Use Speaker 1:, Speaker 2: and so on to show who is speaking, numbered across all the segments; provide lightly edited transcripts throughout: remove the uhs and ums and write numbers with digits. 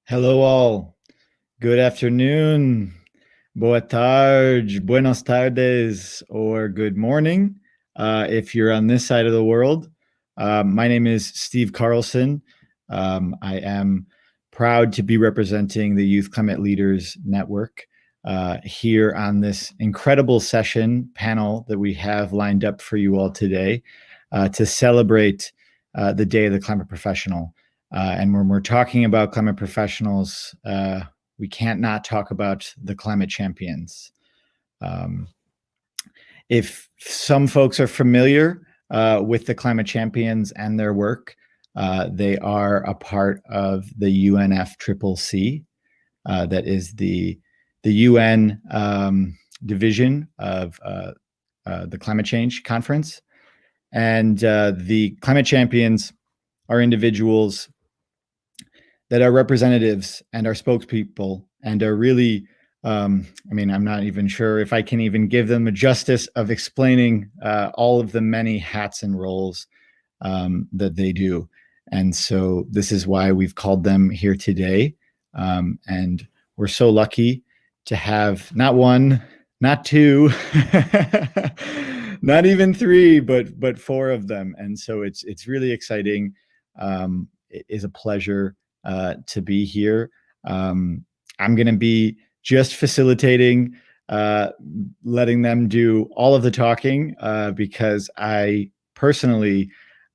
Speaker 1: Hello all. Good afternoon, boa tarde, buenos tardes, or good morning if you're on this side of the world. My name is Steve Carlson. I am proud to be representing the Youth Climate Leaders Network here on this incredible session panel that we have lined up for you all today to celebrate the Day of the Climate Professional. And when we're talking about climate professionals, we can't not talk about the climate champions. If some folks are familiar with the climate champions and their work, they are a part of the UNFCCC, that is the UN division of the Climate Change Conference. And the climate champions are individuals that are representatives and are spokespeople and are really, I'm not even sure if I can even give them the justice of explaining all of the many hats and roles that they do. And so this is why we've called them here today. And we're so lucky to have not one, not two, not even three, but four of them. And so it's really exciting. It is a pleasure to be here. I'm going to be just facilitating, letting them do all of the talking because I personally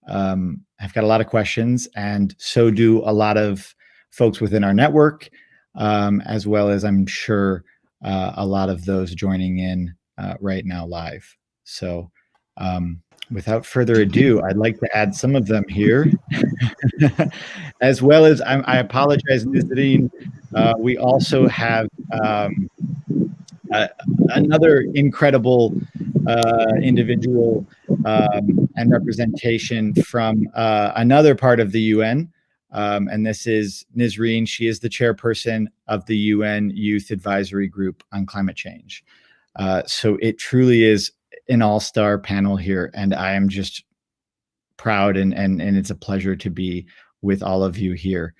Speaker 1: have got a lot of questions, and so do a lot of folks within our network, as well as I'm sure a lot of those joining in right now live. So without further ado, I'd like to add some of them here, as well as I apologize, Nisreen. We also have another incredible individual and representation from another part of the UN, and this is Nisreen. She is the chairperson of the UN Youth Advisory Group on Climate Change. So it truly is an all-star panel here, and I am just proud and it's a pleasure to be with all of you here.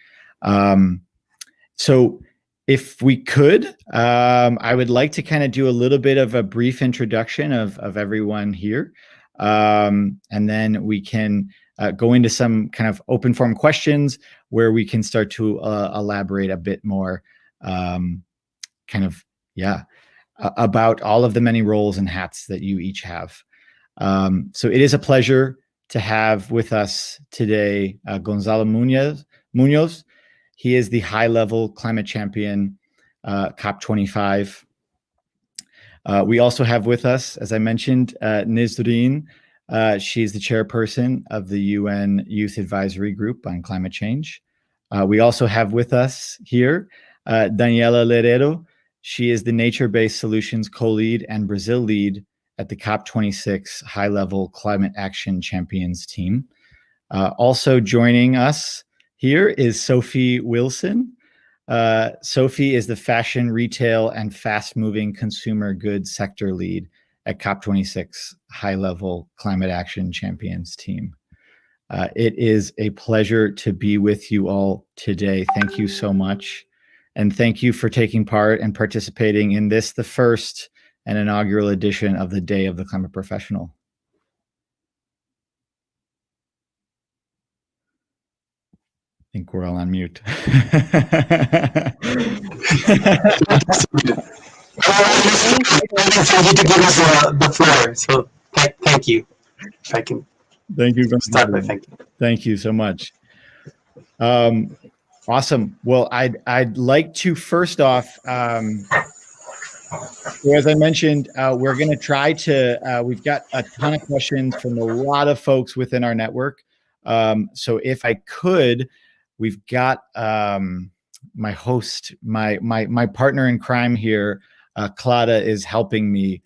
Speaker 1: So if we could, I would like to kind of do a little bit of a brief introduction of everyone here, and then we can go into some kind of open form questions where we can start to elaborate a bit more about all of the many roles and hats that you each have. So it is a pleasure to have with us today Gonzalo Munoz. He is the high-level climate champion, COP25. We also have with us, as I mentioned, Nisreen. She's the chairperson of the UN Youth Advisory Group on Climate Change. We also have with us here Daniela Lerario. She is the Nature-Based Solutions co-lead and Brazil lead at the COP26 High-Level Climate Action Champions team. Also joining us here is Sophie Wilson. Sophie is the fashion, retail, and fast-moving consumer goods sector lead at COP26 High-Level Climate Action Champions team. It is a pleasure to be with you all today. Thank you so much. And thank you for taking part and participating in this, the first and inaugural edition of the Day of the Climate Professional. I think we're all on mute.
Speaker 2: I for you to give us the floor. So thank you. If I can
Speaker 1: thank you.
Speaker 2: Start by thanking.
Speaker 1: Thank you so much. Awesome. Well, I'd like to first off, as I mentioned, we're going to try to, we've got a ton of questions from a lot of folks within our network. So if I could, we've got my host, my partner in crime here, Clara, is helping me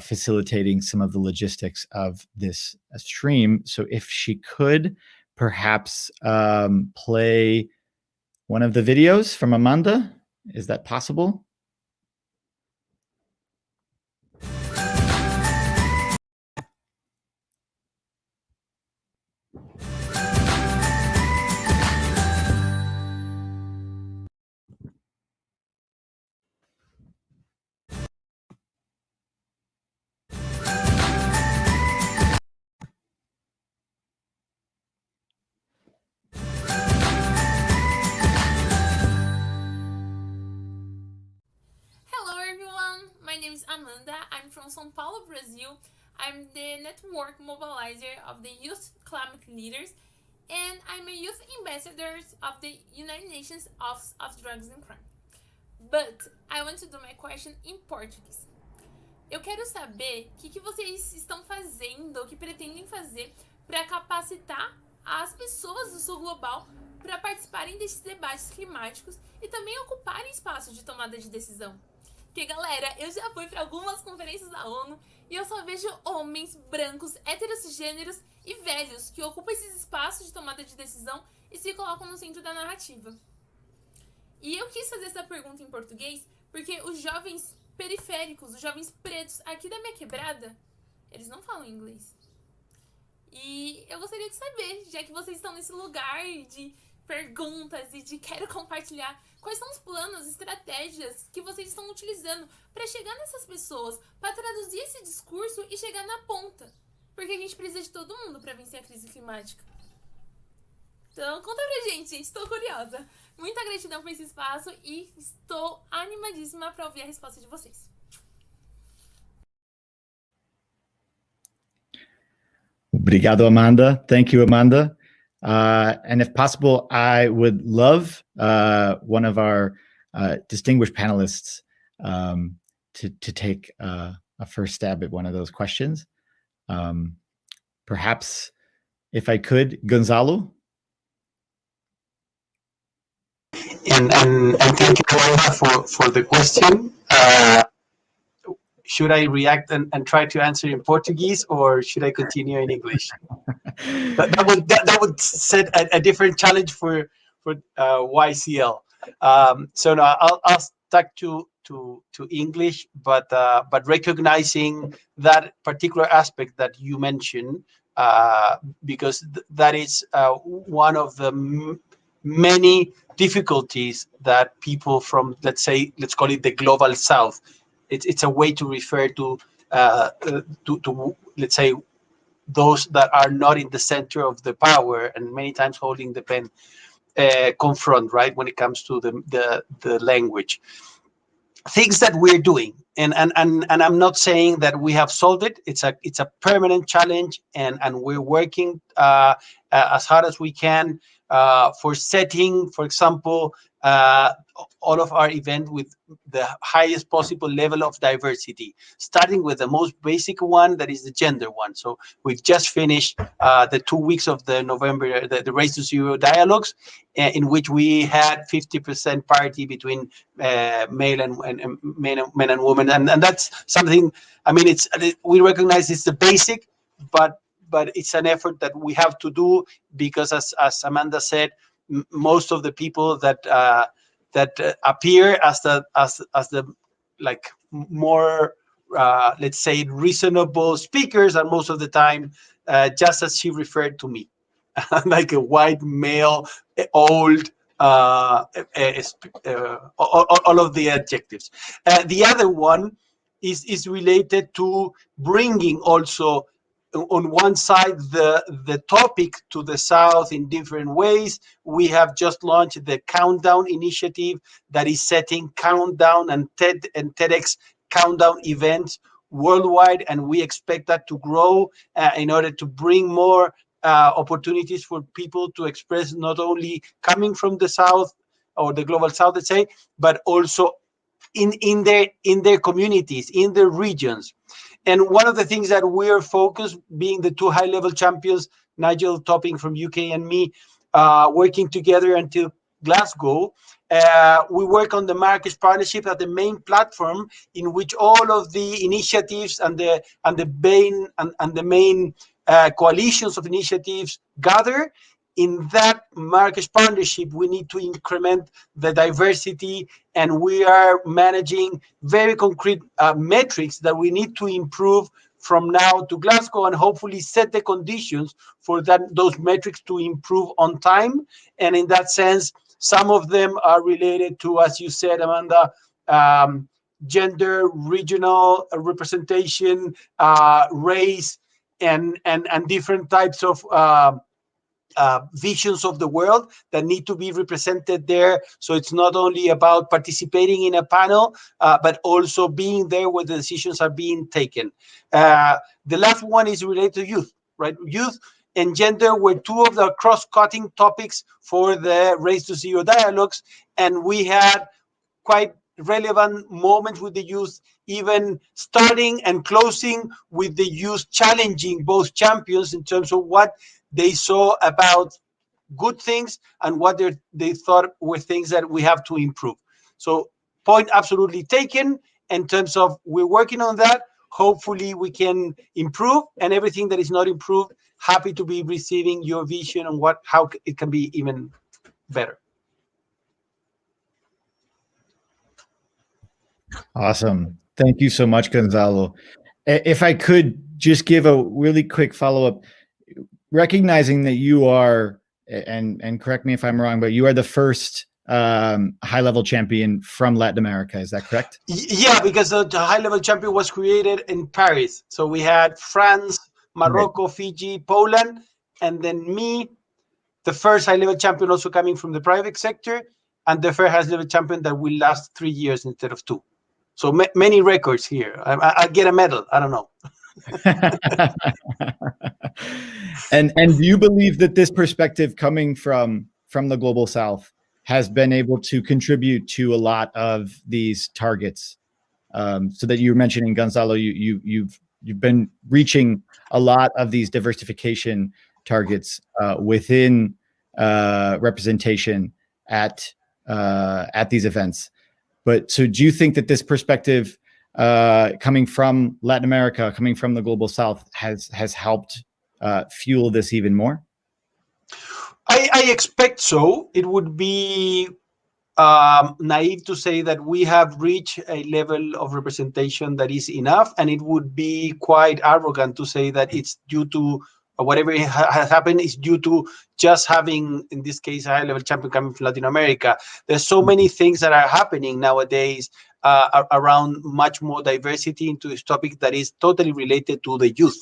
Speaker 1: facilitating some of the logistics of this stream. So if she could perhaps play one of the videos from Amanda, is that possible?
Speaker 3: São Paulo, Brazil. I'm the network mobilizer of the Youth Climate Leaders, and I'm a youth ambassador of the United Nations Office of Drugs and Crime. But I want to do my question in Portuguese. Eu quero saber o que vocês estão fazendo, o que pretendem fazer para capacitar as pessoas do sul global para participarem desses debates climáticos e também ocuparem espaços de tomada de decisão. Porque, galera, eu já fui para algumas conferências da ONU e eu só vejo homens brancos, heterossexgêneros e velhos que ocupam esses espaços de tomada de decisão e se colocam no centro da narrativa. E eu quis fazer essa pergunta em português porque os jovens periféricos, os jovens pretos aqui da minha quebrada, eles não falam inglês. E eu gostaria de saber, já que vocês estão nesse lugar de perguntas e de quero compartilhar, quais são os planos, estratégias que vocês estão utilizando para chegar nessas pessoas, para traduzir esse discurso e chegar na ponta. Porque a gente precisa de todo mundo para vencer a crise climática. Então, conta pra gente, estou curiosa. Muita gratidão por esse espaço e estou animadíssima para ouvir a resposta de vocês.
Speaker 1: Obrigado, Amanda. Thank you, Amanda. And if possible, I would love one of our distinguished panelists to take a first stab at one of those questions. Perhaps, if I could, Gonzalo?
Speaker 2: And thank you, Amanda, for the question. Should I react and try to answer in Portuguese, or should I continue in English? that would set a different challenge for YCL. So no, I'll stuck to English, but recognizing that particular aspect that you mentioned, because that is one of the many difficulties that people from, let's call it the global South. It's a way to refer to let's say those that are not in the center of the power and many times holding the pen, confront, right, when it comes to the language. Things that we're doing, and I'm not saying that we have solved it. It's a permanent challenge, and we're working as hard as we can for setting, for example, all of our event with the highest possible level of diversity, starting with the most basic one, that is the gender one. So we've just finished the 2 weeks of the November, the Race to Zero dialogues, in which we had 50% parity between male and men and women, and that's something. I mean, we recognize it's the basic, but it's an effort that we have to do, because as Amanda said, most of the people that appear as the like more let's say reasonable speakers are most of the time just as she referred to me, like a white male, old, all of the adjectives. The other one is related to bringing also on one side the topic to the South in different ways. We have just launched the Countdown initiative that is setting countdown and TEDx countdown events worldwide, and we expect that to grow in order to bring more opportunities for people to express, not only coming from the South or the global South, let's say, but also in their communities, in their regions. And one of the things that we're focused, being the two high-level champions, Nigel Topping from UK and me, working together until Glasgow, we work on the Marrakesh Partnership as the main platform in which all of the initiatives and the main coalitions of initiatives gather. In that Marrakesh Partnership, we need to increment the diversity, and we are managing very concrete metrics that we need to improve from now to Glasgow, and hopefully set the conditions for those metrics to improve on time. And in that sense, some of them are related to, as you said, Amanda, gender, regional representation, race, and different types of visions of the world that need to be represented there. So it's not only about participating in a panel, but also being there where the decisions are being taken. The last one is related to youth, right? Youth and gender were two of the cross-cutting topics for the Race to Zero dialogues, and we had quite relevant moments with the youth, even starting and closing with the youth challenging both champions in terms of what they saw about good things and what they thought were things that we have to improve. So point absolutely taken in terms of we're working on that. Hopefully we can improve, and everything that is not improved, happy to be receiving your vision on how it can be even better.
Speaker 1: Awesome. Thank you so much, Gonzalo. If I could just give a really quick follow-up, recognizing that you are, and correct me if I'm wrong, but you are the first high-level champion from Latin America. Is that correct?
Speaker 2: Yeah, because the high-level champion was created in Paris. So we had France, Morocco, Fiji, Poland, and then me, the first high-level champion also coming from the private sector, and the first high-level champion that will last 3 years instead of 2. So many records here. I get a medal. I don't know.
Speaker 1: And do you believe that this perspective coming from the Global South has been able to contribute to a lot of these targets? So that you were mentioning, Gonzalo, you've been reaching a lot of these diversification targets within representation at these events. But so do you think that this perspective coming from Latin America, coming from the Global South, has helped fuel this even more?
Speaker 2: I expect so. It would be naive to say that we have reached a level of representation that is enough, and it would be quite arrogant to say that it's due to whatever has happened is due to just having, in this case, a high-level champion coming from Latin America. There's so many things that are happening nowadays around much more diversity into this topic that is totally related to the youth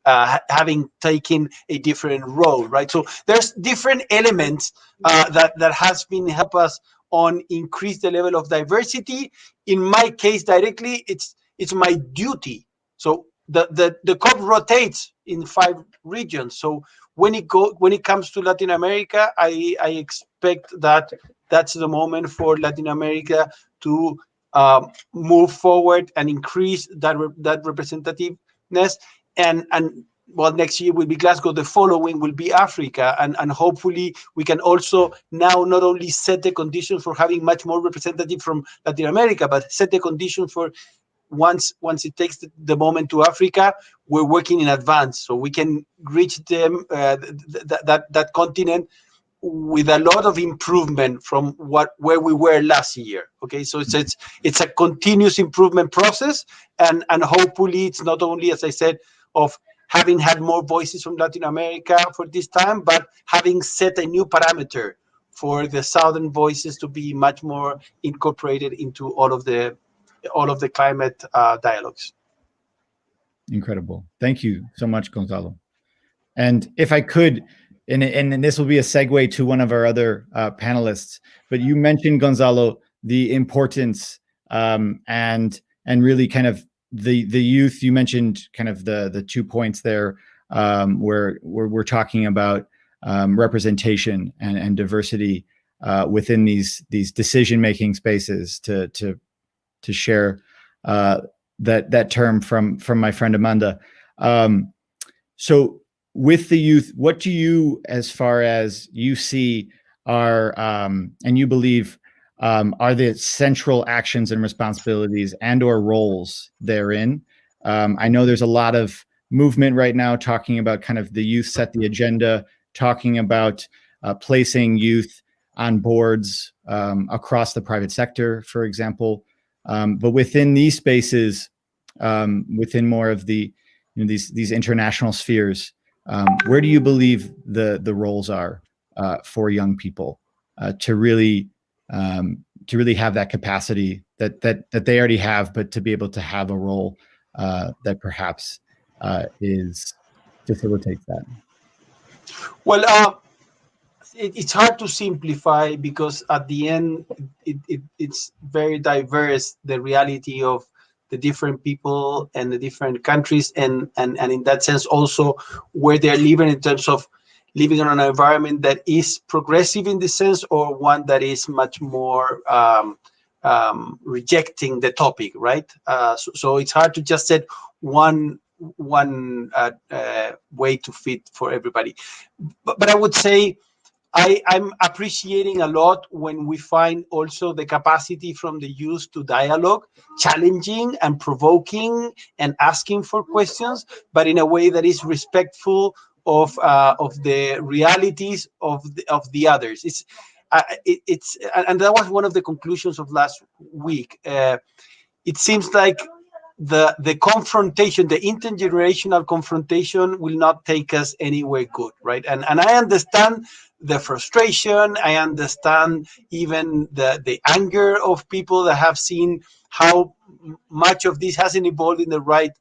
Speaker 2: having taken a different role, right? So there's different elements that has been help us on increase the level of diversity. In my case, directly, it's my duty. So the COP rotates in 5 regions. So when it comes to Latin America, I expect that that's the moment for Latin America to move forward and increase that representativeness. And well, next year will be Glasgow. The following will be Africa, and hopefully we can also now not only set the conditions for having much more representative from Latin America, but set the conditions for once it takes the moment to Africa, we're working in advance, so we can reach them that continent with a lot of improvement from where we were last year. Okay, so it's a continuous improvement process, and hopefully it's not only, as I said, of having had more voices from Latin America for this time, but having set a new parameter for the Southern voices to be much more incorporated into all of the climate dialogues.
Speaker 1: Incredible. Thank you so much, Gonzalo. And if I could, and this will be a segue to one of our other panelists, but you mentioned, Gonzalo, the importance and really kind of the youth. You mentioned kind of the 2 points there where we're talking about representation and diversity within these decision-making spaces, to share that term from my friend Amanda. So with the youth, what do you, as far as you see, are and you believe are the central actions and responsibilities and or roles therein? I know there's a lot of movement right now talking about kind of the youth set the agenda, talking about placing youth on boards across the private sector, for example. But within these spaces, within more of the these international spheres, where do you believe the roles are for young people to really have that capacity that they already have, but to be able to have a role that perhaps facilitates that?
Speaker 2: Well, it's hard to simplify because at the end it's very diverse, the reality of the different people and the different countries, and in that sense also where they're living in terms of living in an environment that is progressive in this sense or one that is much more rejecting the topic, right? So it's hard to just set one way to fit for everybody, but I would say I'm appreciating a lot when we find also the capacity from the youth to dialogue, challenging and provoking and asking for questions, but in a way that is respectful of the realities of the others. It's and that was one of the conclusions of last week. It seems like the confrontation, the intergenerational confrontation, will not take us anywhere good, right? And I understand the frustration. I understand even the anger of people that have seen how much of this hasn't evolved in the right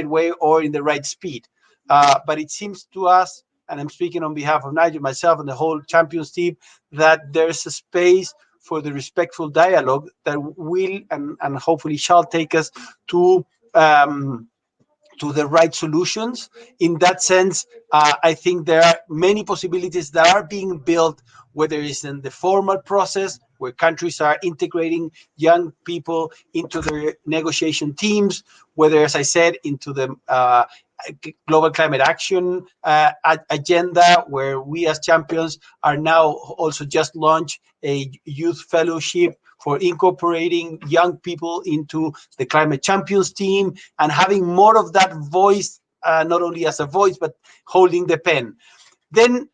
Speaker 2: way or in the right speed. But it seems to us, and I'm speaking on behalf of Nigel, myself, and the whole Champions team, that there's a space for the respectful dialogue that will and hopefully shall take us to the right solutions. In that sense, I think there are many possibilities that are being built, whether it's in the formal process, where countries are integrating young people into their negotiation teams, whether, as I said, into the global climate action agenda, where we as champions are now also just launched a youth fellowship for incorporating young people into the climate champions team and having more of that voice, not only as a voice, but holding the pen. Then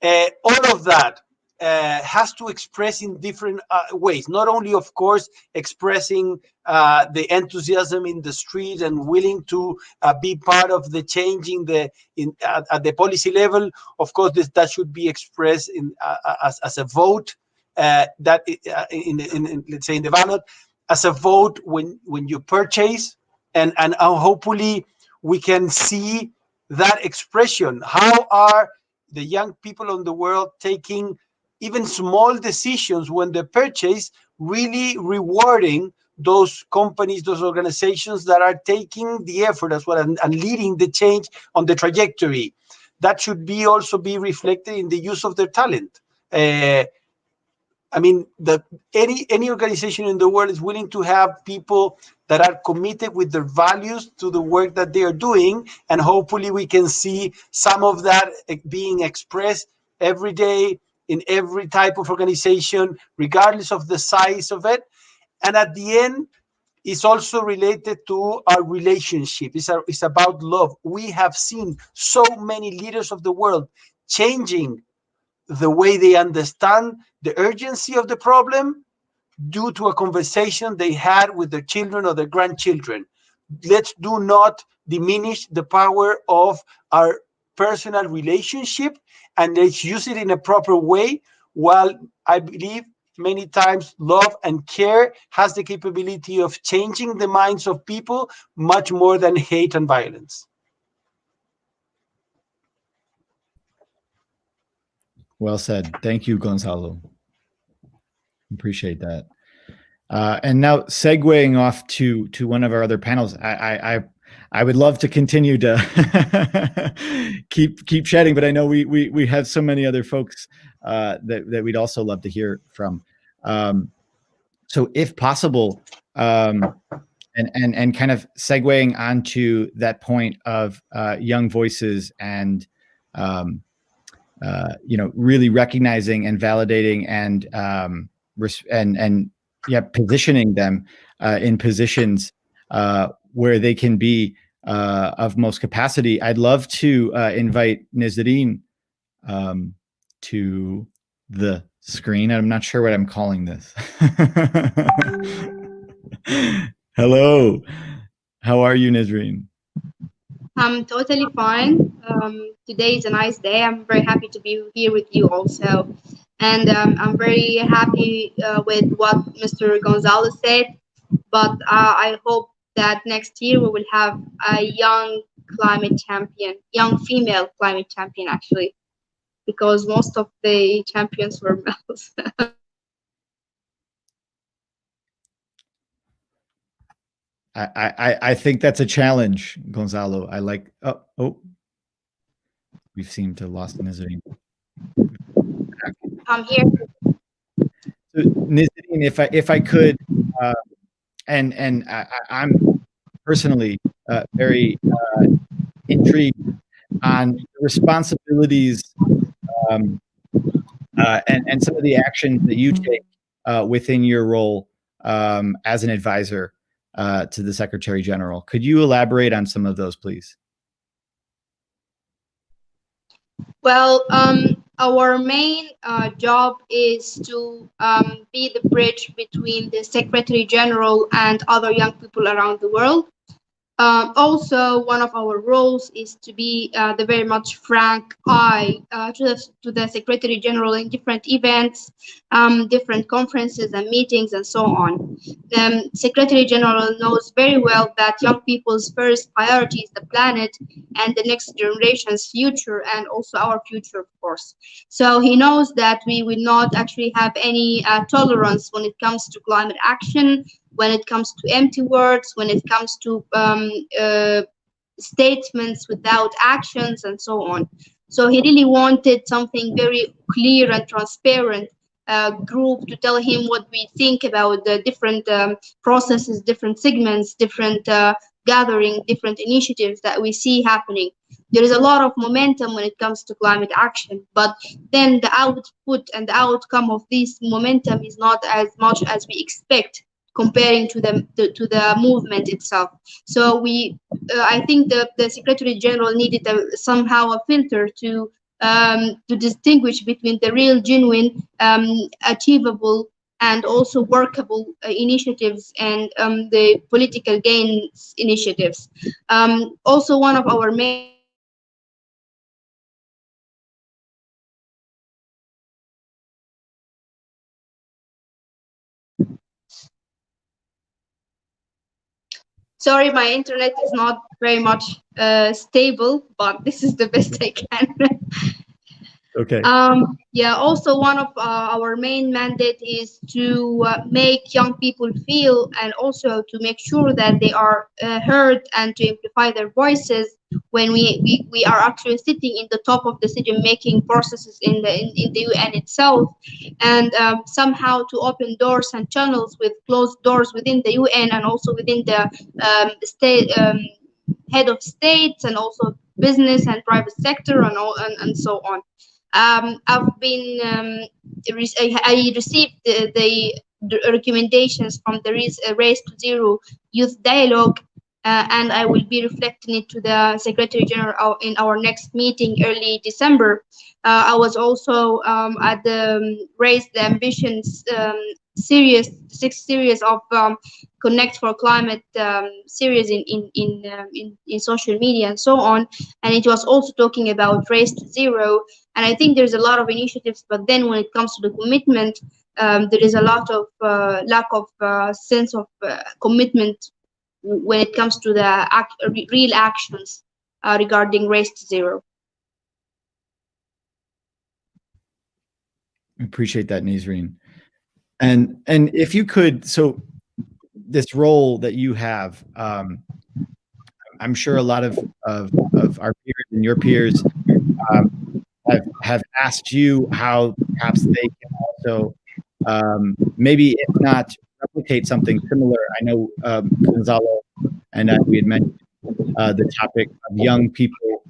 Speaker 2: all of that has to express in different ways, not only, of course, expressing the enthusiasm in the street and willing to be part of the change at the policy level. Of course, that should be expressed as a vote, that let's say in the ballot, as a vote when you purchase, and hopefully we can see that expression. How are the young people on the world taking even small decisions when they purchase, really rewarding those companies, those organizations that are taking the effort as well and leading the change on the trajectory? That should also be reflected in the use of their talent. I mean, any organization in the world is willing to have people that are committed with their values to the work that they are doing, and hopefully we can see some of that being expressed every day in every type of organization, regardless of the size of it. And at the end, it's also related to our relationship. It's about love. We have seen so many leaders of the world changing the way they understand the urgency of the problem due to a conversation they had with their children or their grandchildren. Let's do not diminish the power of our personal relationship, and let's use it in a proper way. While I believe many times love and care has the capability of changing the minds of people much more than hate and violence.
Speaker 1: Well said. Thank you, Gonzalo. Appreciate that. And now segueing off to one of our other panels, I would love to continue to keep chatting, but I know we have so many other folks that we'd also love to hear from. So if possible, and kind of segueing onto that point of young voices and really recognizing and validating and positioning them in positions where they can be of most capacity. I'd love to invite Nisreen to the screen. I'm not sure what I'm calling this. Hello. How are you, Nisreen?
Speaker 4: I'm totally fine. Today is a nice day. I'm very happy to be here with you also. And I'm very happy with what Mr. Gonzalo said. But I hope that next year we will have a young climate champion, young female climate champion, actually, because most of the champions were males.
Speaker 1: I think that's a challenge, Gonzalo. I like. Oh, we seem to have lost Nisreen.
Speaker 4: I'm here.
Speaker 1: So, Nisreen, if I could, and I'm personally very intrigued on the responsibilities and some of the actions that you take within your role as an advisor to the Secretary General. Could you elaborate on some of those, please?
Speaker 4: Well, our main job is to be the bridge between the Secretary General and other young people around the world. Also, one of our roles is to be the very much frank eye to the Secretary General in different events, different conferences and meetings, and so on. The Secretary General knows very well that young people's first priority is the planet and the next generation's future, and also our future, of course. So he knows that we will not actually have any tolerance when it comes to climate action, when it comes to empty words, when it comes to statements without actions, and so on. So he really wanted something very clear and transparent group to tell him what we think about the different processes, different segments, different gathering, different initiatives that we see happening. There is a lot of momentum when it comes to climate action, but then the output and the outcome of this momentum is not as much as we expect, comparing to the movement itself. So I think the Secretary General needed somehow a filter to distinguish between the real, genuine, achievable, and also workable initiatives and the political gains initiatives. Also, one of our main Sorry, my internet is not very much stable, but this is the best I can.
Speaker 1: Okay.
Speaker 4: Yeah, also one of our main mandate is to make young people feel, and also to make sure that they are heard and to amplify their voices when we are actually sitting in the top of decision-making processes in the UN itself, and somehow to open doors and channels with closed doors within the UN and also within the state head of states and also business and private sector and so on. I've been I received the recommendations from the Race to Zero Youth Dialogue, and I will be reflecting it to the Secretary General in our next meeting early December. I was also at the Raise the Ambitions series, the 6th series of Connect for Climate series in social media and so on, and it was also talking about Race to Zero. And I think there's a lot of initiatives, but then when it comes to the commitment, there is a lot of lack of sense of commitment when it comes to the real actions regarding Race to Zero.
Speaker 1: I appreciate that, Nisreen. And if you could, so this role that you have, I'm sure a lot of our peers and your peers have asked you how perhaps they can also maybe if not replicate something similar. I know Gonzalo and we had mentioned the topic of young people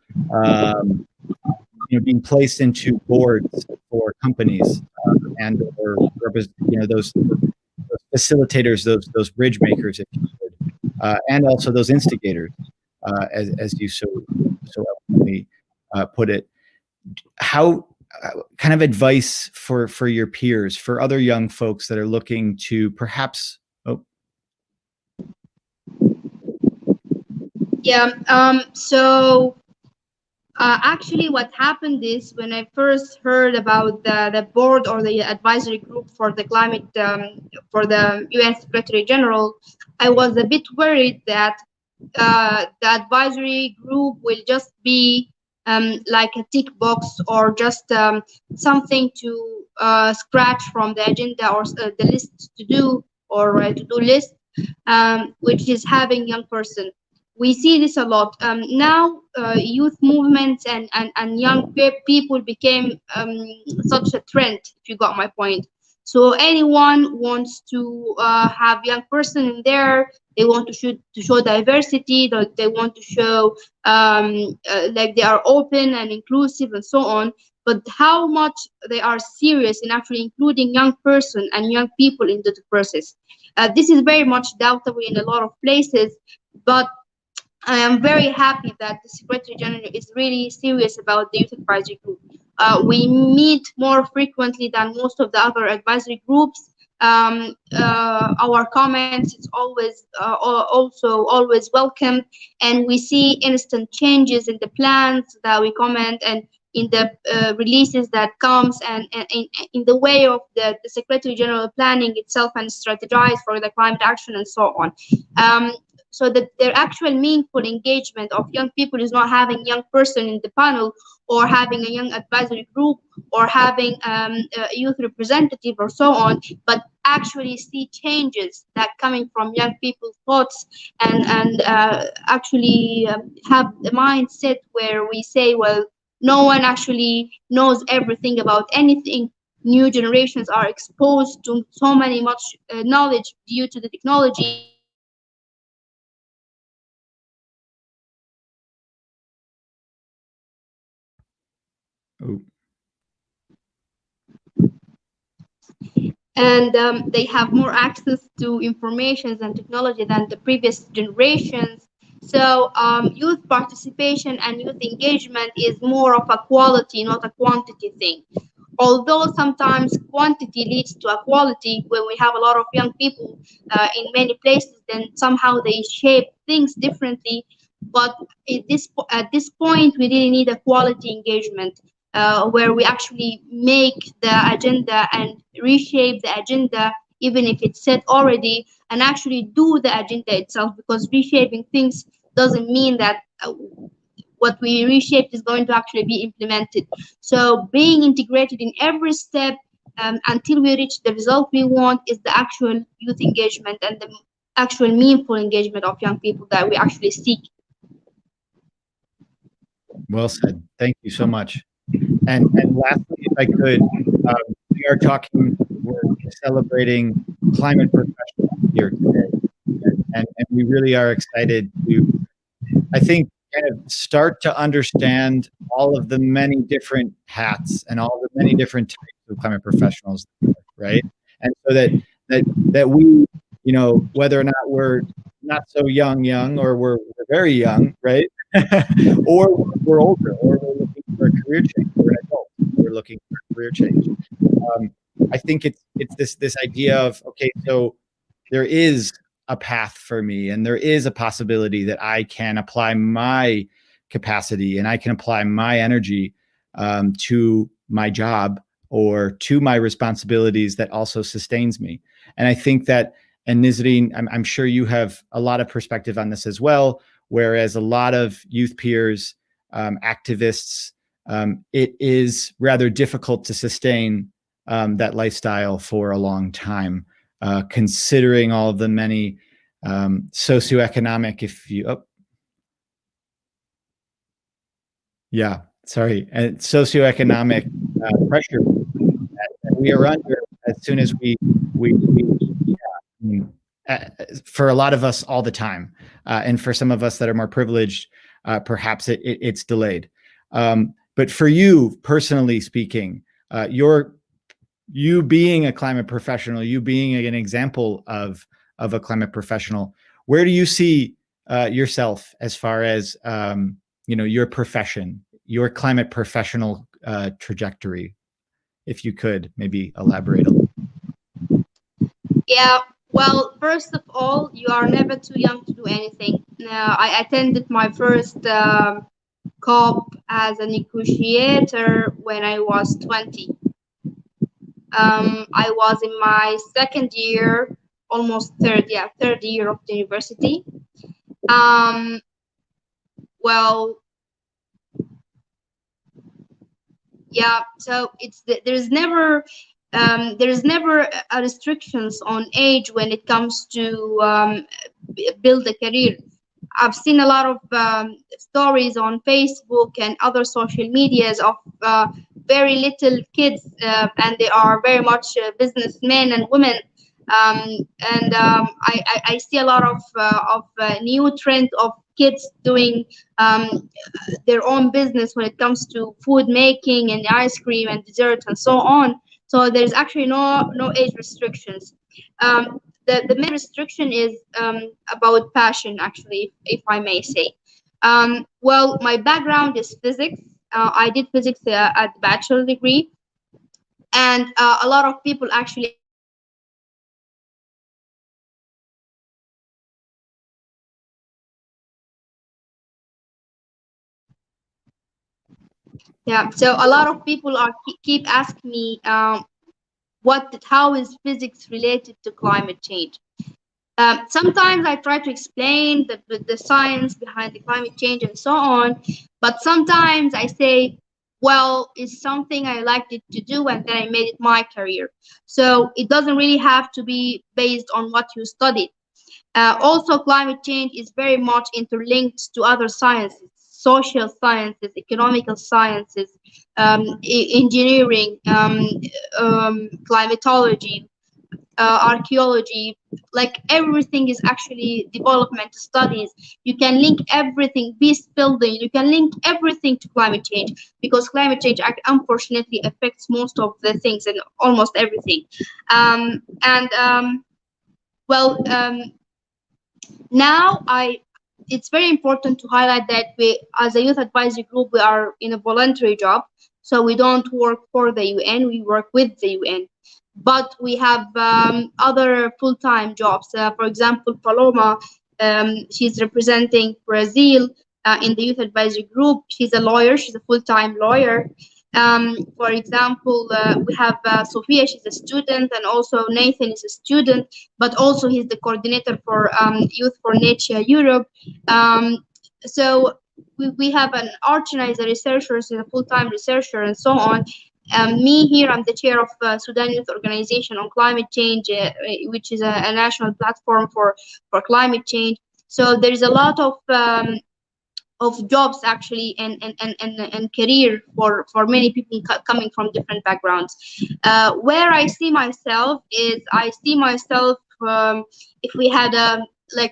Speaker 1: being placed into boards for companies and or those facilitators, those bridge makers, if you would, and also those instigators, as you so eloquently put it. How kind of advice for your peers, for other young folks that are looking to perhaps
Speaker 4: so actually what happened is when I first heard about the board or the advisory group for the climate for the UN Secretary General, I was a bit worried that the advisory group will just be like a tick box, or just something to scratch from the agenda, or the list to do, or to-do list, which is having young person. We see this a lot. Now youth movements and young people became such a trend, if you got my point. So anyone wants to have young person in there. They want to show diversity. They want to show like they are open and inclusive and so on. But how much they are serious in actually including young person and young people into the process? This is very much doubtable in a lot of places, but I am very happy that the Secretary General is really serious about the Youth Advisory Group. We meet more frequently than most of the other advisory groups. Our comments is always also always welcome, and we see instant changes in the plans that we comment, and in the releases that comes, and in the way of the Secretary General planning itself and strategize for the climate action and so on. So that their actual meaningful engagement of young people is not having young person in the panel, or having a young advisory group, or having a youth representative or so on, but actually see changes that coming from young people's thoughts, and actually have the mindset where we say, well, no one actually knows everything about anything. New generations are exposed to so many much knowledge due to the technology.
Speaker 1: Oh.
Speaker 4: And they have more access to information and technology than the previous generations. So youth participation and youth engagement is more of a quality, not a quantity thing. Although sometimes quantity leads to a quality, when we have a lot of young people in many places, then somehow they shape things differently. But at this point, we really need a quality engagement. Where we actually make the agenda and reshape the agenda, even if it's set already, and actually do the agenda itself, because reshaping things doesn't mean that what we reshaped is going to actually be implemented. So being integrated in every step until we reach the result we want is the actual youth engagement and the actual meaningful engagement of young people that we actually seek.
Speaker 1: Well said. Thank you so much. And lastly, if I could, we are talking, we're celebrating climate professionals here today. And we really are excited to, I think, kind of start to understand all of the many different hats and all the many different types of climate professionals, right? And so that we, you know, whether or not we're not so young, or we're very young, right? Or we're older, or we're looking for a career change, or an adult, we're looking for a career change. I think it's this idea of, okay, so there is a path for me, and there is a possibility that I can apply my capacity and I can apply my energy to my job or to my responsibilities that also sustains me. And I think that, and Nisreen, I'm sure you have a lot of perspective on this as well, whereas a lot of youth peers, activists, it is rather difficult to sustain that lifestyle for a long time, considering all of the many socioeconomic, and socioeconomic pressure that we are under as soon as we for a lot of us all the time, and for some of us that are more privileged, perhaps it's delayed. But for you personally speaking, you being a climate professional, you being an example of a climate professional, where do you see yourself as far as your profession, your climate professional trajectory? If you could maybe elaborate a little.
Speaker 4: Yeah, well, first of all, you are never too young to do anything. I attended my first COP as a negotiator when I was 20. I was in my second year, almost third year of the university. Well, yeah. So there's never a restrictions on age when it comes to build a career. I've seen a lot of stories on Facebook and other social medias of very little kids, and they are very much businessmen and women. I see a lot of new trend of kids doing their own business when it comes to food making and ice cream and dessert and so on. So there's actually no age restrictions. The main restriction is about passion, actually, if I may say. Well, my background is physics. I did physics at the bachelor degree, and a lot of people actually ask me yeah, so a lot of people are keep asking me how is physics related to climate change. Sometimes I try to explain the science behind the climate change and so on, but sometimes I say, well, it's something I liked it to do and then I made it my career. So it doesn't really have to be based on what you studied. Also, climate change is very much interlinked to other sciences, social sciences, economical sciences, engineering, climatology, archaeology. Like everything is actually development studies. You can link everything, peace building, you can link everything to climate change, because climate change unfortunately affects most of the things and almost everything. Well, now it's very important to highlight that we, as a youth advisory group, we are in a voluntary job, so we don't work for the UN, we work with the UN. But we have other full-time jobs. For example, Paloma, she's representing Brazil in the youth advisory group. She's a lawyer, she's a full-time lawyer. For example, we have Sophia, she's a student, and also Nathan is a student, but also he's the coordinator for Youth for Nature Europe. So we have an Archana is a researcher, she's a full-time researcher, and so on. Me here, I'm the chair of Sudan Youth Organization on Climate Change, which is a national platform for climate change. So there's a lot of jobs actually and career for many people coming from different backgrounds. Where I see myself is if we had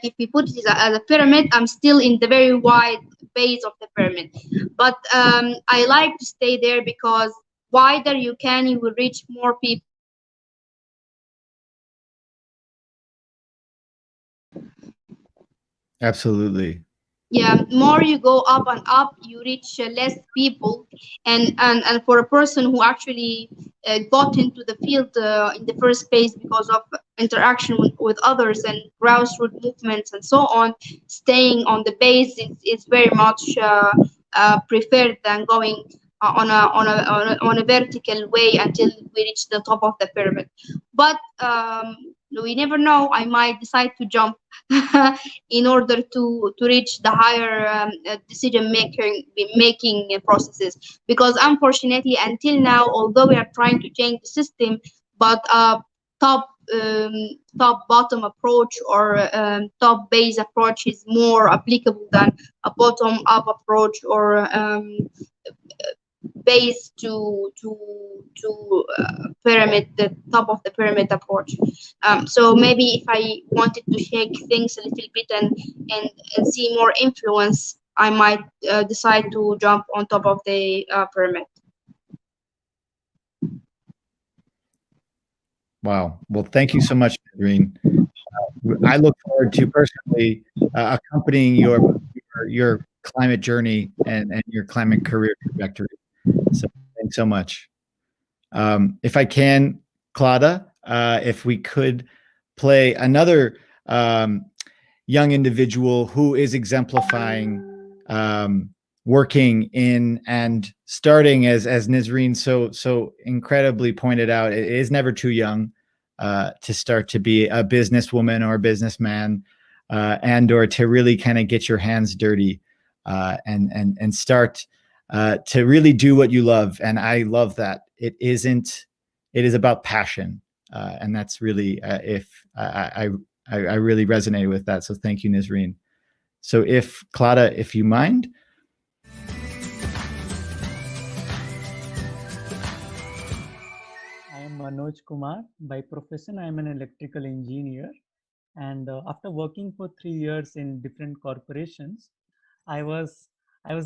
Speaker 4: if we put it as a pyramid, I'm still in the very wide base of the pyramid. But I like to stay there because wider you will reach more people.
Speaker 1: Absolutely.
Speaker 4: Yeah, more you go up and up, you reach less people, and for a person who actually got into the field in the first place because of interaction with others and grassroots movements and so on, staying on the base is very much preferred than going on a vertical way until we reach the top of the pyramid. But we never know, I might decide to jump in order to reach the higher decision making processes, because unfortunately until now, although we are trying to change the system, but top bottom approach or top base approach is more applicable than a bottom up approach or base to pyramid, the top of the pyramid approach. So maybe if I wanted to shake things a little bit and see more influence, I might decide to jump on top of the pyramid.
Speaker 1: Wow. Well, thank you so much, Nisreen. I look forward to personally accompanying your climate journey and your climate career trajectory. So thanks so much. If I can, Claudia, if we could play another young individual who is exemplifying working in and starting as Nisreen so incredibly pointed out, it is never too young to start to be a businesswoman or a businessman. and or to really kind of get your hands dirty and start to really do what you love. And I love that. It is about passion. And that's really, I really resonated with that. So thank you, Nisreen. So Clara, if you mind.
Speaker 5: I am Manoj Kumar. By profession, I am an electrical engineer. And after working for 3 years in different corporations, I was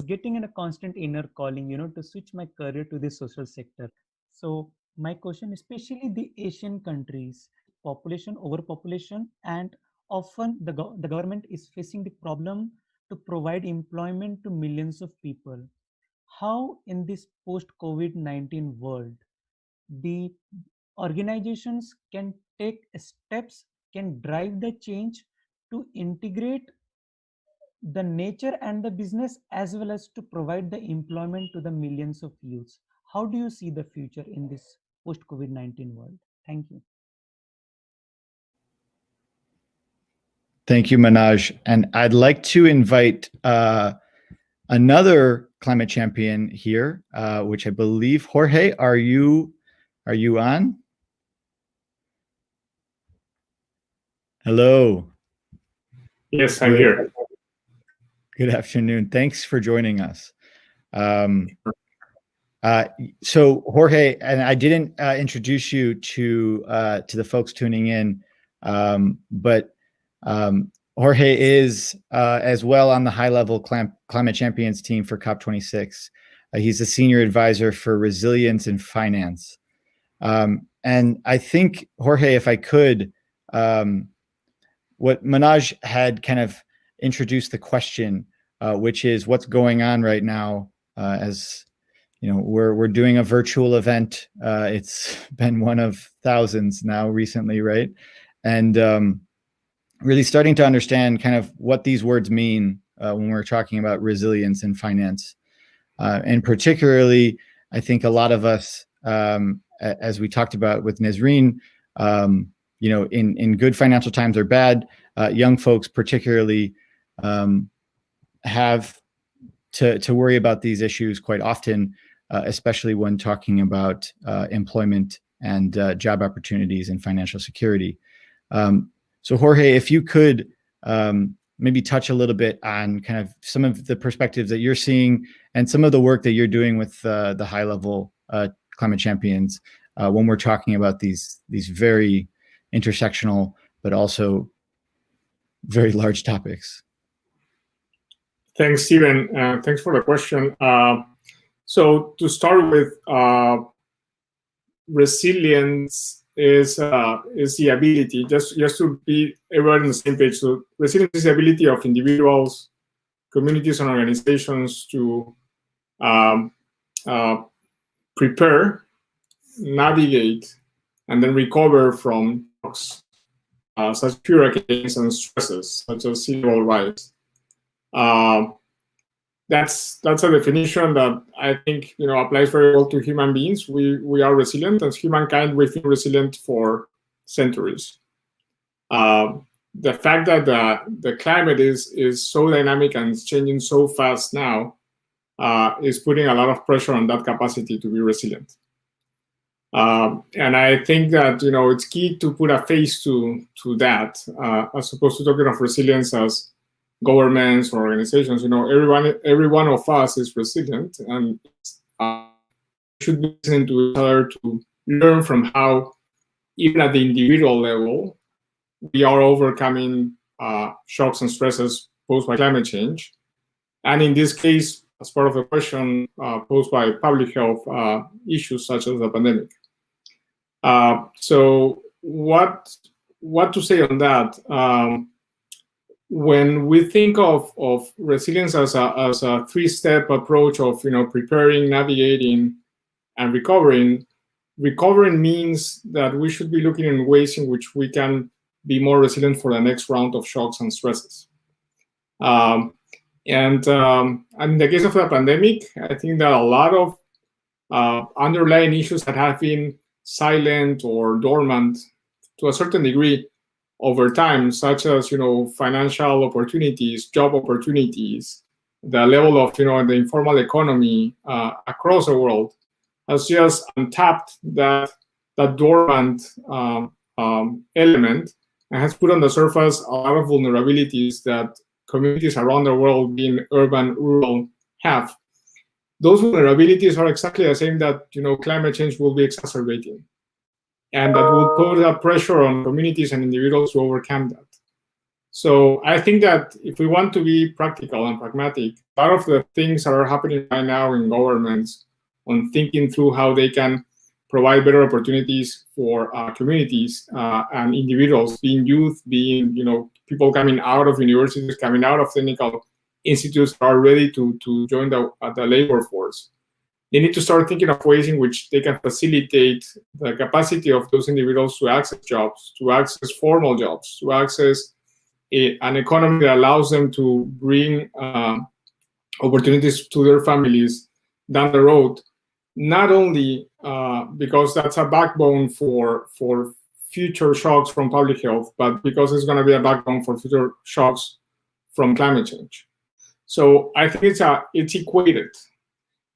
Speaker 5: getting in a constant inner calling, to switch my career to the social sector. So my question, especially the Asian countries, population, overpopulation, and often the government is facing the problem to provide employment to millions of people. How in this post-COVID-19 world, the organizations can take steps, can drive the change to integrate the nature and the business as well as to provide the employment to the millions of youths. How do you see the future in this post COVID-19 world? Thank you.
Speaker 1: Thank you, Manoj. And I'd like to invite another climate champion here, which I believe, Jorge, are you on? Hello.
Speaker 6: Yes, I'm here.
Speaker 1: Good afternoon. Thanks for joining us. So Jorge, and I didn't introduce you to the folks tuning in, but Jorge is as well on the high-level climate champions team for COP26. He's a senior advisor for resilience and finance. And I think, Jorge, if I could, what Manoj had kind of introduced the question, which is what's going on right now. As you know, we're doing a virtual event. It's been one of thousands now recently, right? And really starting to understand kind of what these words mean when we're talking about resilience and finance. And particularly, I think a lot of us, as we talked about with Nisreen, in good financial times or bad, young folks particularly have to worry about these issues quite often, especially when talking about employment and job opportunities and financial security. So Jorge, if you could maybe touch a little bit on kind of some of the perspectives that you're seeing and some of the work that you're doing with the high-level climate champions when we're talking about these very intersectional but also very large topics.
Speaker 6: Thanks, Stephen. Thanks for the question. So to start with, resilience is the ability, just to be everyone on the same page. So resilience is the ability of individuals, communities, and organizations to prepare, navigate, and then recover from shocks, such as hurricanes and stresses, such as sea level rise. That's a definition that I think applies very well to human beings. We are resilient as humankind. We've been resilient for centuries. The fact that the climate is so dynamic and it's changing so fast now is putting a lot of pressure on that capacity to be resilient. And I think that it's key to put a face to that, as opposed to talking of resilience as governments or organizations. Every one of us is resilient, and should be listening to each other to learn from how, even at the individual level, we are overcoming shocks and stresses posed by climate change. And in this case, as part of the question posed by public health issues such as the pandemic. So what to say on that? When we think of resilience as a three-step approach of preparing, navigating, and recovering means that we should be looking in ways in which we can be more resilient for the next round of shocks and stresses. And in the case of the pandemic, I think that a lot of underlying issues that have been silent or dormant to a certain degree over time, such as, financial opportunities, job opportunities, the level of, the informal economy across the world, has just untapped that dormant element, and has put on the surface a lot of vulnerabilities that communities around the world, being urban, rural, have. Those vulnerabilities are exactly the same that climate change will be exacerbating, and that will put a pressure on communities and individuals to overcome that. So I think that if we want to be practical and pragmatic, a lot of the things that are happening right now in governments on thinking through how they can provide better opportunities for communities and individuals, being youth, being people coming out of universities, coming out of technical institutes, are ready to join the labor force. They need to start thinking of ways in which they can facilitate the capacity of those individuals to access jobs, to access formal jobs, to access an economy that allows them to bring opportunities to their families down the road. Not only because that's a backbone for future shocks from public health, but because it's going to be a backbone for future shocks from climate change. So I think it's equated.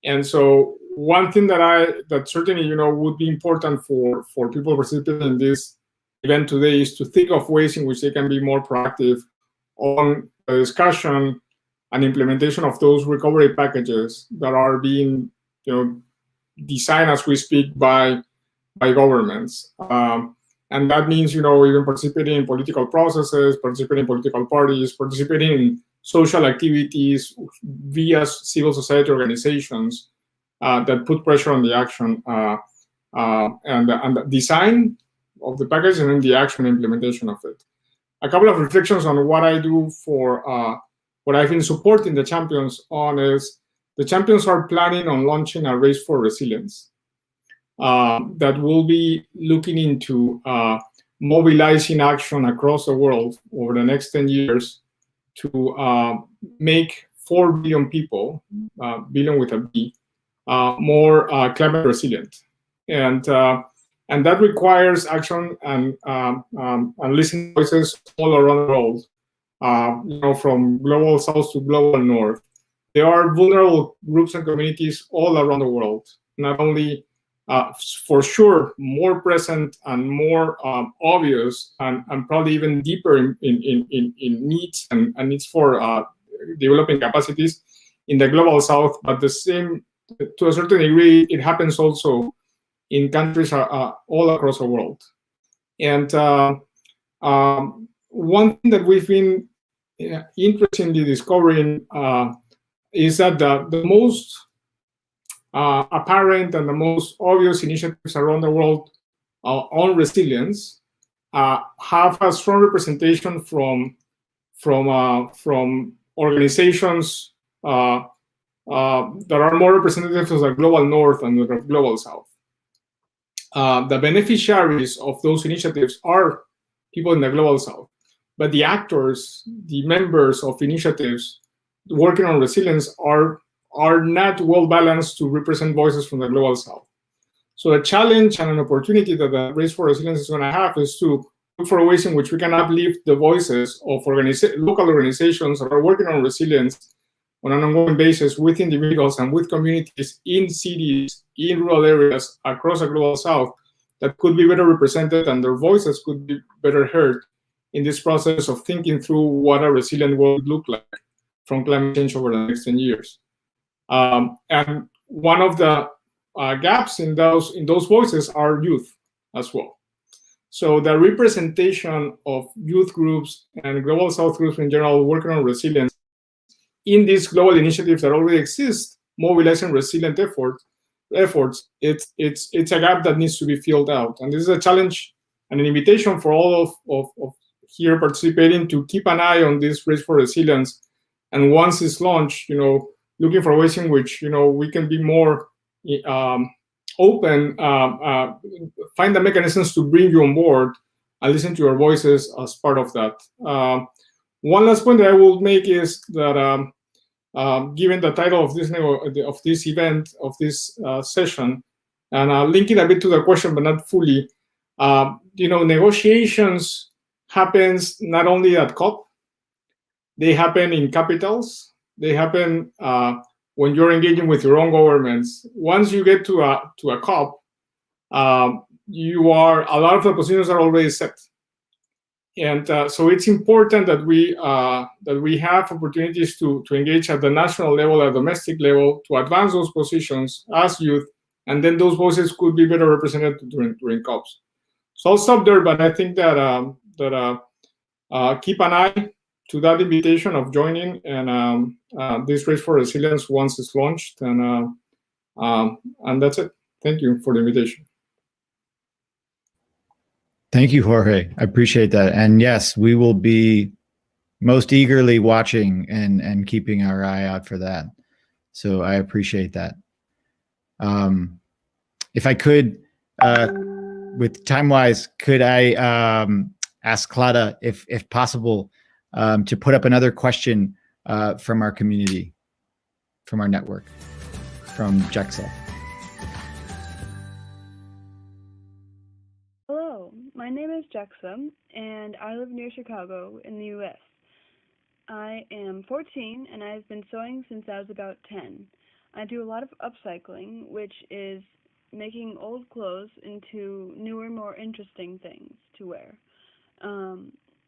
Speaker 6: And so one thing that certainly would be important for people participating in this event today is to think of ways in which they can be more proactive on the discussion and implementation of those recovery packages that are being designed as we speak by governments. And that means even participating in political processes, participating in political parties, participating in social activities via civil society organizations that put pressure on the action and the design of the package and then the action implementation of it. A couple of reflections on what I do for what I've been supporting the champions on is the champions are planning on launching a race for resilience that will be looking into mobilizing action across the world over the next 10 years to make 4 billion people, billion with a B, more climate resilient. And that requires action and listening voices all around the world, from global south to global north. There are vulnerable groups and communities all around the world, not only for sure more present and more obvious and probably even deeper in needs and needs for developing capacities in the global south, but the same, to a certain degree, it happens also in countries all across the world. And one thing that we've been interestingly discovering is that the most apparent and the most obvious initiatives around the world on resilience have a strong representation from organizations that are more representative of the global north and the global south. The beneficiaries of those initiatives are people in the global south, but the actors, the members of initiatives working on resilience are not well balanced to represent voices from the global south. So the challenge and an opportunity that the Race for Resilience is going to have is to look for ways in which we can uplift the voices of local organizations that are working on resilience on an ongoing basis with individuals and with communities in cities, in rural areas across the global south that could be better represented and their voices could be better heard in this process of thinking through what a resilient world would look like from climate change over the next 10 years. And one of the gaps in those voices are youth as well. So the representation of youth groups and global south groups in general working on resilience in these global initiatives that already exist, mobilizing resilient efforts, it's a gap that needs to be filled out. And this is a challenge and an invitation for all of here participating to keep an eye on this Race for Resilience. And once it's launched, looking for ways in which, we can be more open, find the mechanisms to bring you on board and listen to your voices as part of that. One last point that I will make is that given the title of this event, of this session, and linking a bit to the question, but not fully, negotiations happens not only at COP, they happen in capitals, they happen when you're engaging with your own governments. Once you get to a COP, a lot of the positions are already set. And so it's important that we have opportunities to engage at the national level, at domestic level, to advance those positions as youth, and then those voices could be better represented during COPs. So I'll stop there, but I think that keep an eye to that invitation of joining and this Race for Resilience once it's launched, and that's it. Thank you for the invitation.
Speaker 1: Thank you, Jorge. I appreciate that. And yes, we will be most eagerly watching and keeping our eye out for that. So I appreciate that. If I could, with time-wise, could I ask Clara, if possible, to put up another question from our community, from our network, from JEXA.
Speaker 7: Hello, my name is JEXA, and I live near Chicago in the U.S. I am 14, and I've been sewing since I was about 10. I do a lot of upcycling, which is making old clothes into newer, more interesting things to wear.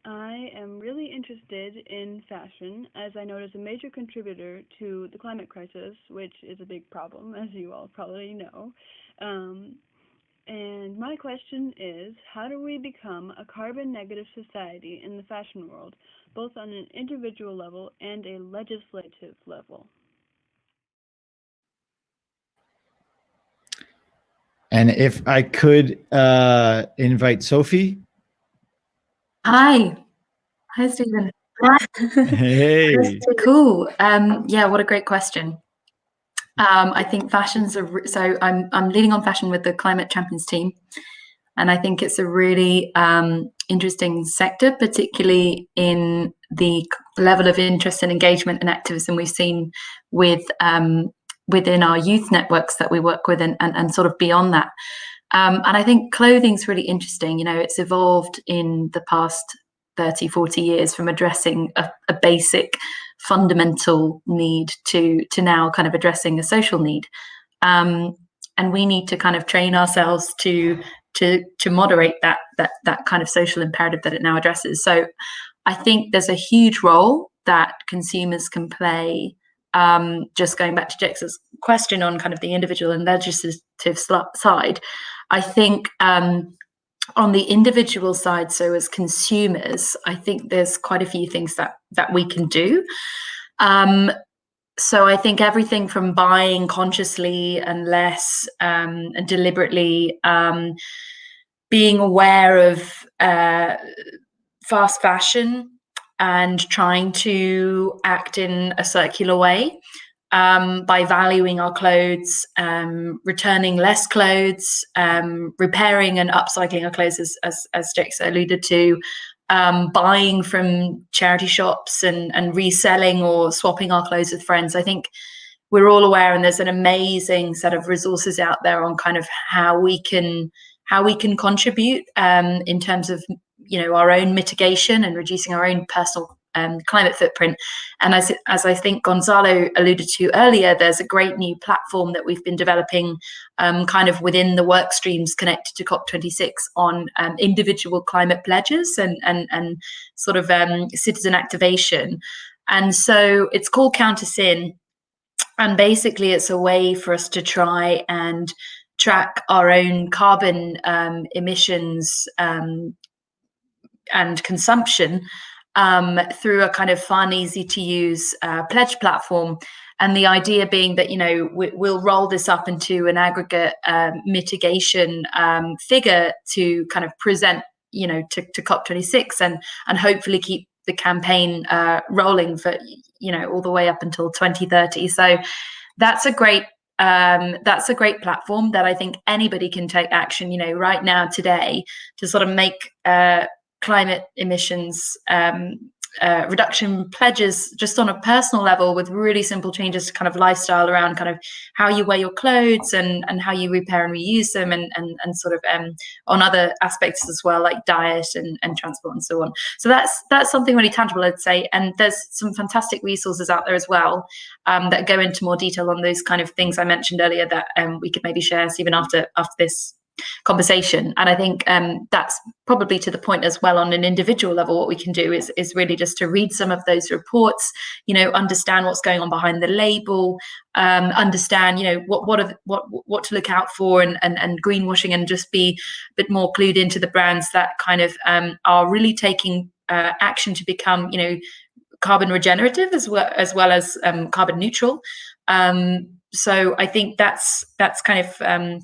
Speaker 7: I am really interested in fashion, as I know it is a major contributor to the climate crisis, which is a big problem, as you all probably know. And my question is, how do we become a carbon-negative society in the fashion world, both on an individual level and a legislative level?
Speaker 1: And if I could invite Sophie.
Speaker 8: Hi, Stephen.
Speaker 1: Hey.
Speaker 8: Cool. Yeah, what a great question. I think fashion's so I'm leading on fashion with the Climate Champions team, and I think it's a really interesting sector, particularly in the level of interest and engagement and activism we've seen with within our youth networks that we work with and sort of beyond that. And I think clothing's really interesting. You know, it's evolved in the past 30, 40 years from addressing a basic fundamental need to now kind of addressing a social need. And we need to kind of train ourselves to moderate that kind of social imperative that it now addresses. So I think there's a huge role that consumers can play. Just going back to Jex's question on kind of the individual and legislative side, I think on the individual side, so as consumers, I think there's quite a few things that we can do. So I think everything from buying consciously and less and deliberately, being aware of fast fashion and trying to act in a circular way by valuing our clothes, returning less clothes, repairing and upcycling our clothes, as Jexa alluded to, buying from charity shops and reselling or swapping our clothes with friends. I think we're all aware, and there's an amazing set of resources out there on kind of how we can contribute in terms of, you know, our own mitigation and reducing our own personal climate footprint. And as I think Gonzalo alluded to earlier, there's a great new platform that we've been developing kind of within the work streams connected to COP26 on individual climate pledges and sort of citizen activation. And so it's called Counter Sin. And basically it's a way for us to try and track our own carbon emissions and consumption through a kind of fun, easy to use pledge platform. And the idea being that, you know, we'll roll this up into an aggregate mitigation figure to kind of present, you know, to COP26 and hopefully keep the campaign rolling for, you know, all the way up until 2030. So that's a great platform that I think anybody can take action, you know, right now today to sort of make climate emissions reduction pledges just on a personal level, with really simple changes to kind of lifestyle around kind of how you wear your clothes and how you repair and reuse them, and sort of on other aspects as well, like diet and transport and so on. So that's something really tangible, I'd say. And there's some fantastic resources out there as well that go into more detail on those kind of things I mentioned earlier that we could maybe share even after this conversation. And I think that's probably to the point as well. On an individual level, what we can do is really just to read some of those reports, understand what's going on behind the label, understand what to look out for, and greenwashing, and just be a bit more clued into the brands that kind of are really taking action to become carbon regenerative as well as carbon neutral. So I think that's kind of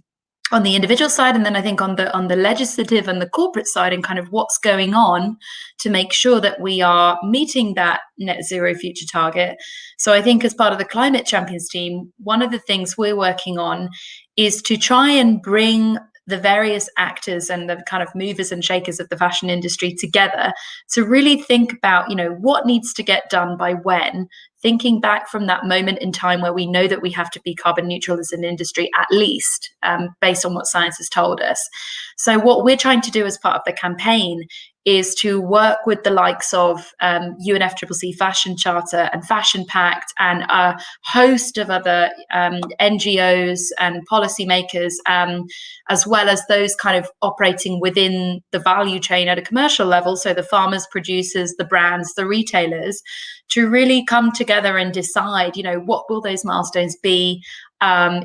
Speaker 8: on the individual side, and then I think on the legislative and the corporate side, and kind of what's going on to make sure that we are meeting that net zero future target. So I think as part of the Climate Champions team, one of the things we're working on is to try and bring the various actors and the kind of movers and shakers of the fashion industry together to really think about, what needs to get done by when, thinking back from that moment in time where we know that we have to be carbon neutral as an industry, at least, based on what science has told us. So what we're trying to do as part of the campaign is to work with the likes of UNFCCC Fashion Charter and Fashion Pact and a host of other NGOs and policymakers, as well as those kind of operating within the value chain at a commercial level, so the farmers, producers, the brands, the retailers, to really come together and decide, what will those milestones be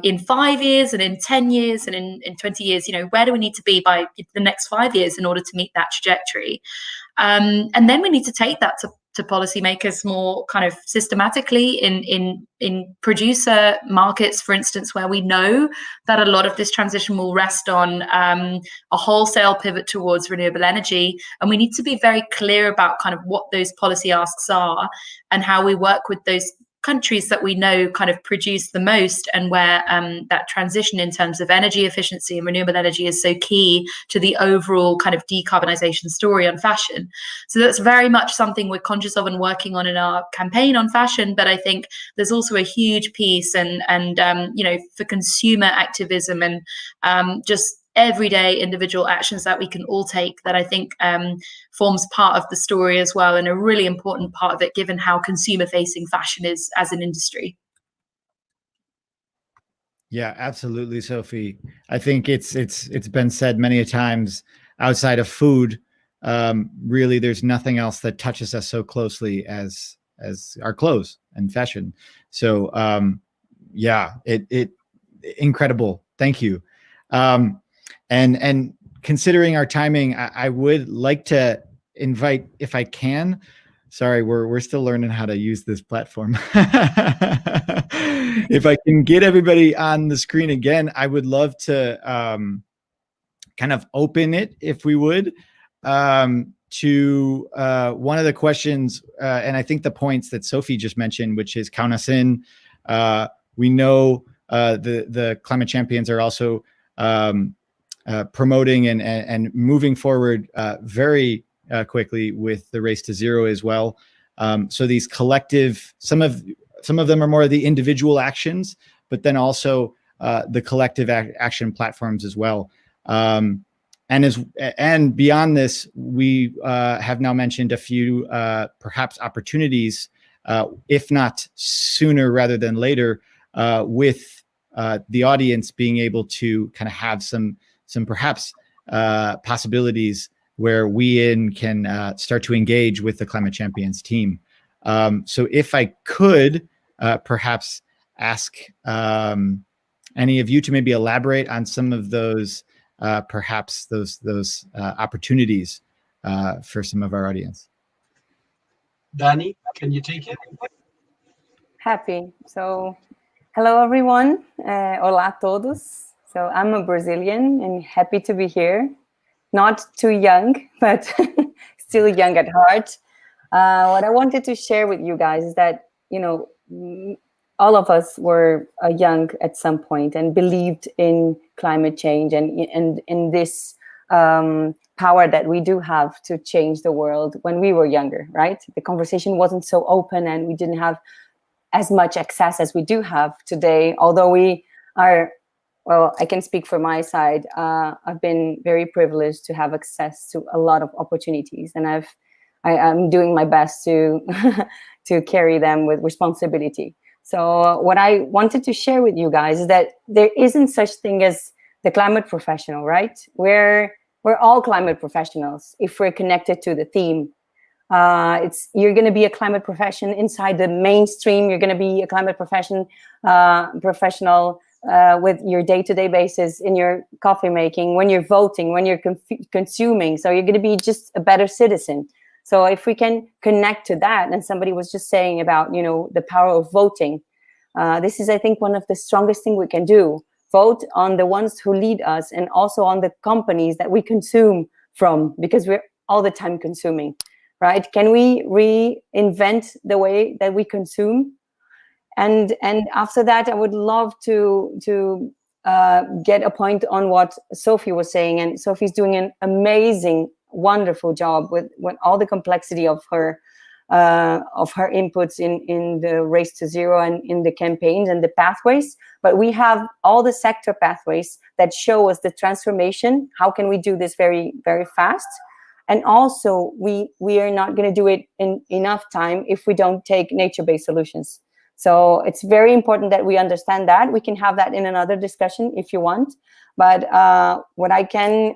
Speaker 8: in 5 years and in 10 years and in 20 years, where do we need to be by the next 5 years in order to meet that trajectory? And then we need to take that to policymakers more kind of systematically in producer markets, for instance, where we know that a lot of this transition will rest on a wholesale pivot towards renewable energy. And we need to be very clear about kind of what those policy asks are and how we work with those countries that we know kind of produce the most, and where that transition in terms of energy efficiency and renewable energy is so key to the overall kind of decarbonization story on fashion. So that's very much something we're conscious of and working on in our campaign on fashion. But I think there's also a huge piece and for consumer activism and just everyday individual actions that we can all take, that I think forms part of the story as well, and a really important part of it, given how consumer-facing fashion is as an industry.
Speaker 1: Yeah, absolutely, Sophie. I think it's been said many a times, outside of food, really there's nothing else that touches us so closely as our clothes and fashion. So yeah, it incredible. Thank you. And considering our timing, I would like to invite, if I can, sorry, we're still learning how to use this platform. If I can get everybody on the screen again, I would love to kind of open it, if we would, to one of the questions, and I think the points that Sophie just mentioned, which is count us in. We know the Climate Champions are also promoting and moving forward very quickly with the Race to Zero as well. So these collective, some of them are more of the individual actions, but then also the collective action platforms as well. And beyond this, we have now mentioned a few perhaps opportunities, if not sooner rather than later, with the audience being able to kind of have some perhaps possibilities where we can start to engage with the Climate Champions team. So if I could perhaps ask any of you to maybe elaborate on some of those, perhaps those opportunities for some of our audience.
Speaker 2: Dani, can you take it?
Speaker 9: Happy. So, hello everyone. Olá a todos. So I'm a Brazilian and happy to be here. Not too young, but still young at heart. What I wanted to share with you guys is that, all of us were young at some point and believed in climate change and in this power that we do have to change the world when we were younger, right? The conversation wasn't so open and we didn't have as much access as we do have today, although we are, well, I can speak for my side. I've been very privileged to have access to a lot of opportunities, and I'm doing my best to to carry them with responsibility. So what I wanted to share with you guys is that there isn't such thing as the climate professional, right? We're all climate professionals if we're connected to the theme. You're going to be a climate profession inside the mainstream. You're going to be a climate professional with your day-to-day basis in your coffee making, when you're voting, when you're consuming. So you're going to be just a better citizen. So if we can connect to that, and somebody was just saying about, you know, the power of voting. This is, I think, one of the strongest things we can do. Vote on the ones who lead us, and also on the companies that we consume from, because we're all the time consuming, right? Can we reinvent the way that we consume? And after that, I would love to get a point on what Sophie was saying. And Sophie's doing an amazing, wonderful job with all the complexity of her inputs in the Race to Zero and in the campaigns and the pathways. But we have all the sector pathways that show us the transformation. How can we do this very, very fast? And also, we are not going to do it in enough time if we don't take nature-based solutions. So it's very important that we understand that. We can have that in another discussion if you want. But what I can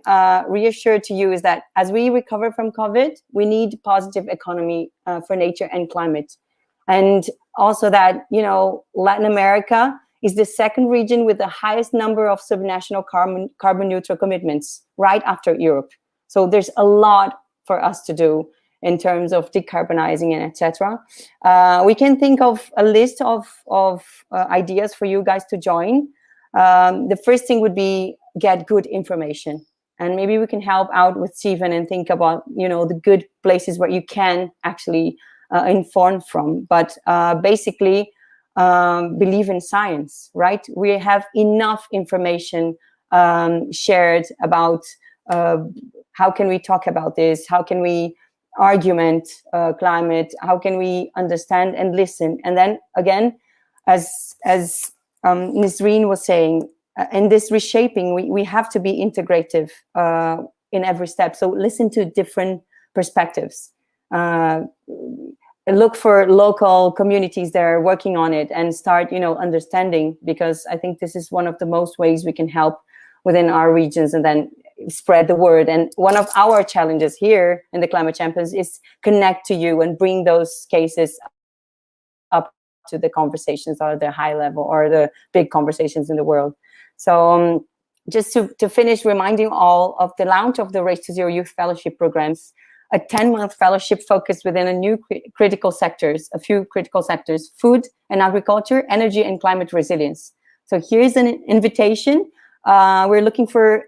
Speaker 9: reassure to you is that as we recover from COVID, we need positive economy for nature and climate. And also that, you know, Latin America is the second region with the highest number of subnational carbon neutral commitments, right after Europe. So there's a lot for us to do in terms of decarbonizing and etc. We can think of a list of ideas for you guys to join. The first thing would be get good information, and maybe we can help out with Stephen and think about, you know, the good places where you can actually inform from. But basically, believe in science, right? We have enough information shared about how can we talk about this? How can we argument climate? How can we understand and listen? And then again, as Nisreen was saying, in this reshaping, we have to be integrative in every step. So listen to different perspectives. Look for local communities that are working on it and start, you know, understanding, because I think this is one of the most ways we can help within our regions and then spread the word. And one of our challenges here in the Climate Champions is connect to you and bring those cases up to the conversations or the high level or the big conversations in the world. So just to finish, reminding all of the launch of the Race to Zero Youth Fellowship programs, a 10-month fellowship focused within a few critical sectors, food and agriculture, energy and climate resilience. So here's an invitation. We're looking for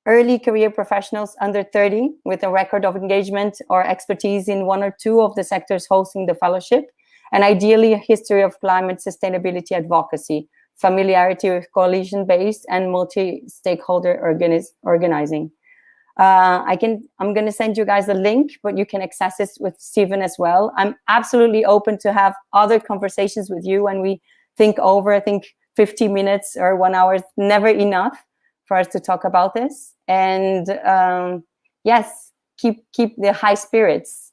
Speaker 9: early career professionals under 30 with a record of engagement or expertise in one or two of the sectors hosting the fellowship, and ideally a history of climate sustainability advocacy, familiarity with coalition-based and multi-stakeholder organizing. I'm going to send you guys a link, but you can access this with Stephen as well. I'm absolutely open to have other conversations with you when we think over. I think 50 minutes or 1 hour is never enough for us to talk about this. And yes, keep the high spirits.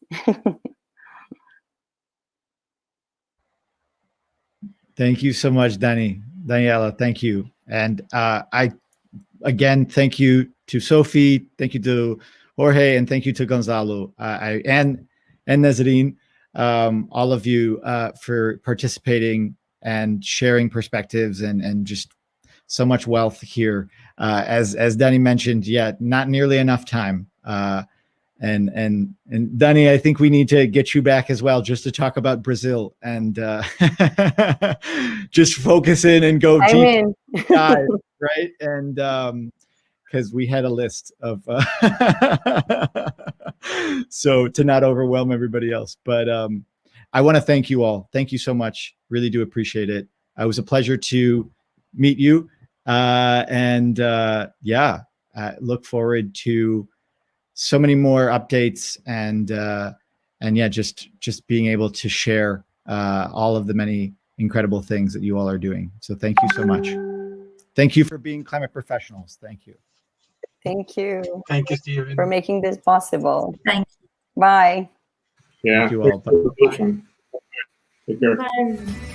Speaker 1: Thank you so much, Daniela. Thank you. And I, again, thank you to Sophie, thank you to Jorge, and thank you to Gonzalo and Nisreen, all of you for participating and sharing perspectives and just so much wealth here. As Danny mentioned, yeah, not nearly enough time. And Danny, I think we need to get you back as well, just to talk about Brazil and just focus in and go deep dive, right? And because we had a list of so to not overwhelm everybody else. But I want to thank you all. Thank you so much. Really do appreciate it. It was a pleasure to meet you. Yeah, look forward to so many more updates and yeah, just being able to share all of the many incredible things that you all are doing. So thank you so much. Thank you for being climate professionals. Thank you.
Speaker 9: Thank you
Speaker 2: Thank you, Steven.
Speaker 9: for making this possible.
Speaker 8: Thank
Speaker 9: Bye.
Speaker 6: Yeah.
Speaker 1: Thank you all.
Speaker 6: Take care.
Speaker 8: you.